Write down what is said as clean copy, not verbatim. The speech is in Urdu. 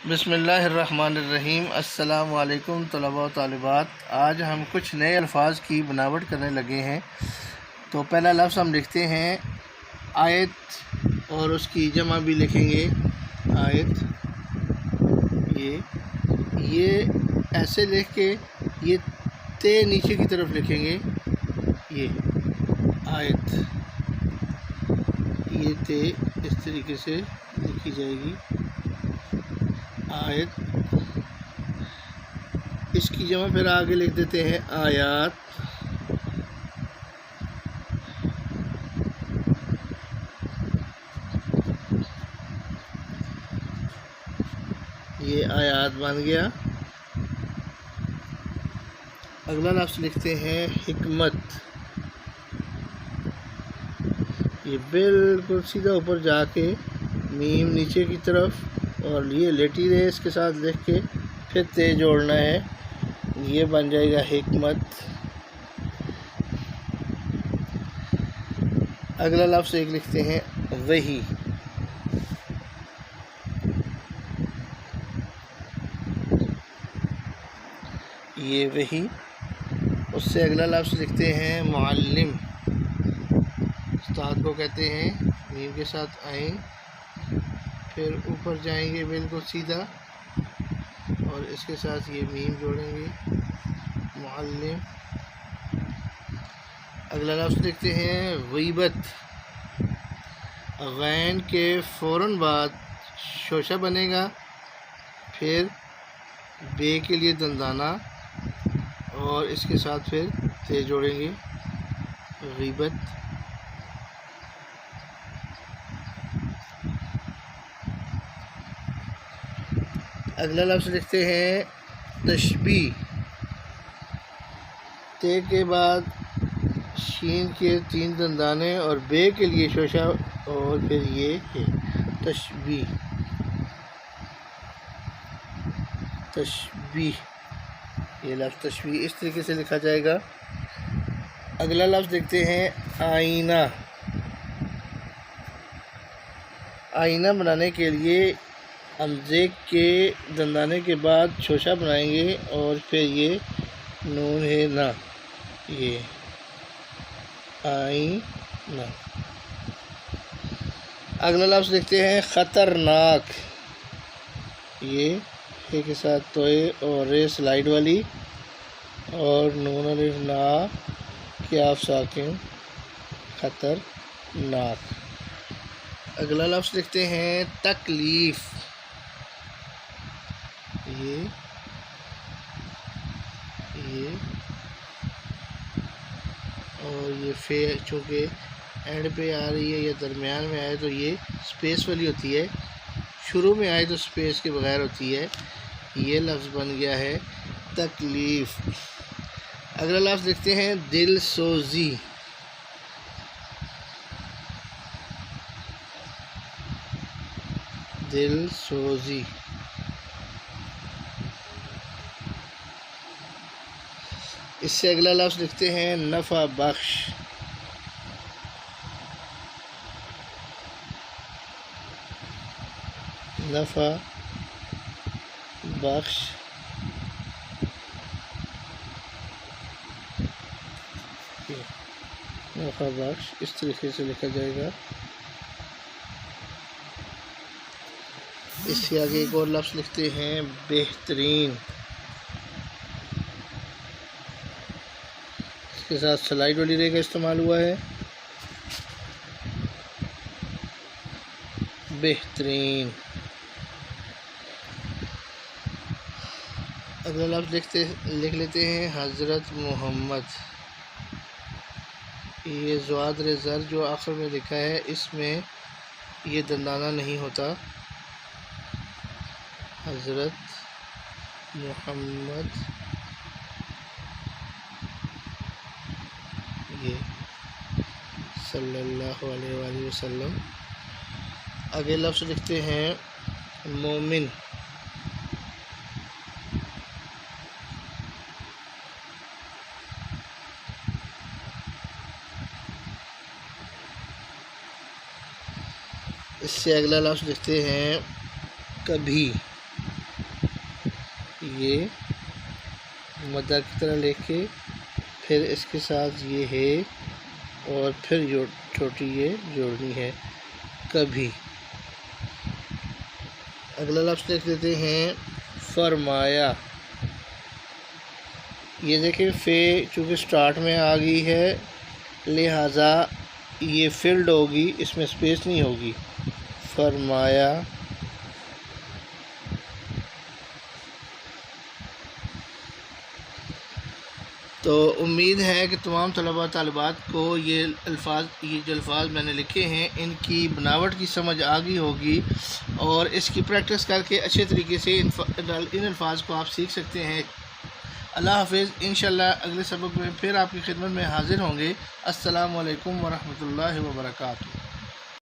بسم اللہ الرحمن الرحیم۔ السلام علیکم طلباء و طالبات۔ آج ہم کچھ نئے الفاظ کی بناوٹ کرنے لگے ہیں۔ تو پہلا لفظ ہم لکھتے ہیں آیت، اور اس کی جمع بھی لکھیں گے آیت۔ یہ ایسے لکھ کے یہ تے نیچے کی طرف لکھیں گے، یہ آیت، یہ تے اس طریقے سے لکھی جائے گی آیت۔ اس کی جمع پھر آگے لکھ دیتے ہیں آیات۔ یہ آیات بن گیا۔ اگلا لفظ لکھتے ہیں حکمت۔ یہ بالکل سیدھا اوپر جا کے میم نیچے کی طرف، اور یہ لیٹی رہے اس کے ساتھ لکھ کے پھر تے جوڑنا ہے، یہ بن جائے گا حکمت۔ اگلا لفظ ایک لکھتے ہیں وحی۔ یہ وحی۔ اس سے اگلا لفظ لکھتے ہیں معلم۔ استاد کو کہتے ہیں، میم کے ساتھ آئیں، پھر اوپر جائیں گے بالکل سیدھا، اور اس کے ساتھ یہ میم جوڑیں گے، معلم۔ اگلا لفظ لکھتے ہیں غیبت۔ غین کے فوراً بعد شوشہ بنے گا، پھر بے کے لیے دندانہ، اور اس کے ساتھ پھر تے جوڑیں گے، غیبت۔ اگلا لفظ لکھتے ہیں تشبیہ۔ تے کے بعد شین کے 3 دندانے اور بے کے لیے شوشہ، اور پھر یہ ہے تشبیہ۔ تشبیہ، یہ لفظ تشبیہ اس طریقے سے لکھا جائے گا۔ اگلا لفظ لکھتے ہیں آئینہ۔ آئینہ بنانے کے لیے ہمزے کے دندانے کے بعد شوشہ بنائیں گے، اور پھر یہ نون ہے نا، یہ آئینہ۔ اگلا لفظ لکھتے ہیں خطرناک۔ یہ ہے کے ساتھ توئے اور رے سلائیڈ والی، اور نون الف نا کاف ساکن، خطرناک۔ اگلا لفظ لکھتے ہیں تکلیف۔ یہ اور یہ فے چونکہ اینڈ پہ آ رہی ہے یا درمیان میں آئے تو یہ سپیس والی ہوتی ہے، شروع میں آئے تو سپیس کے بغیر ہوتی ہے۔ یہ لفظ بن گیا ہے تکلیف۔ اگلا لفظ لکھتے ہیں دل سوزی۔ دل سوزی۔ اس سے اگلا لفظ لکھتے ہیں نفع بخش۔ نفع بخش۔ نفع بخش اس طریقے سے لکھا جائے گا۔ اس سے آگے ایک اور لفظ لکھتے ہیں بہترین۔ اس کے ساتھ سلائیڈ والی رے کا استعمال ہوا ہے، بہترین۔ اگلا لفظ لکھ لیتے ہیں حضرت محمد۔ یہ زواد زر جو آخر میں لکھا ہے، اس میں یہ دندانہ نہیں ہوتا، حضرت محمد۔ یہ صلی اللہ علیہ وآلہ وسلم۔ آگے لفظ لکھتے ہیں مومن۔ اس سے اگلا لفظ لکھتے ہیں کبھی۔ یہ مدہ کی طرح لکھ کے پھر اس کے ساتھ یہ ہے اور پھر چھوٹی یہ جوڑنی ہے کبھی۔ اگلا لفظ لکھ دیتے ہیں فرمایا۔ یہ دیکھیں فے چونکہ سٹارٹ میں آ گئی ہے لہٰذا یہ فلڈ ہوگی، اس میں سپیس نہیں ہوگی۔ فرمایا تو امید ہے کہ تمام طلباء طالبات کو یہ جو الفاظ میں نے لکھے ہیں ان کی بناوٹ کی سمجھ آ گئی ہوگی، اور اس کی پریکٹس کر کے اچھے طریقے سے ان الفاظ کو آپ سیکھ سکتے ہیں۔ اللہ حافظ۔ انشاءاللہ اگلے سبق میں پھر آپ کی خدمت میں حاضر ہوں گے۔ السلام علیکم ورحمۃ اللہ وبرکاتہ۔